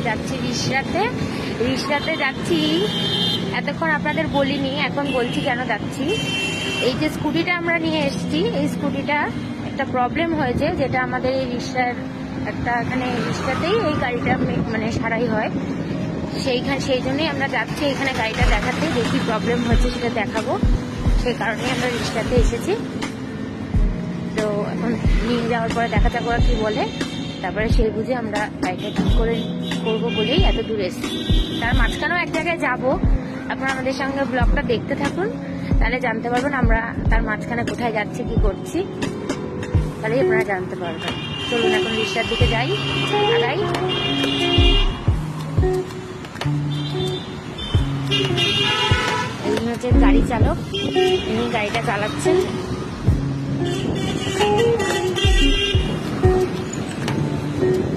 যাচ্ছি রিসরাতে যাচ্ছি। এতক্ষণ আপনাদের বলিনি, এখন বলছি কেন যাচ্ছি। এই যে স্কুটিটা আমরা নিয়ে এসেছি, এই স্কুটিটা একটা প্রবলেম হয়েছে, যেটা আমাদের এই রিসরার একটা এখানে রিসরাতেই এই গাড়িটা মানে সারাই হয়। সেই জন্যই আমরা যাচ্ছি এখানে গাড়িটা দেখাতে, দেখি প্রবলেম হয়েছে সেটা দেখাবো। সেই কারণেই আমরা রিসরাতে এসেছি। তো এখন নিয়ে যাওয়ার পরে দেখা যাক ওরা কি বলে, তারপরে সেই বুঝে আমরা গাড়িটা ঠিক করবো বলেই এত দূর এসেছি। তার মাঝখানেও এক জায়গায় যাবো, আপনারা আমাদের সঙ্গে ব্লগটা দেখতে থাকুন, তাহলে জানতে পারবেন আমরা তার মাঝখানে কোথায় যাচ্ছি, কি করছি, তাহলেই আপনারা জানতে পারবেন। চলুন এখন রিক্সার দিকে যাই, আগাই। এই হচ্ছে গাড়ি চালক, ইনি গাড়িটা চালাচ্ছেন।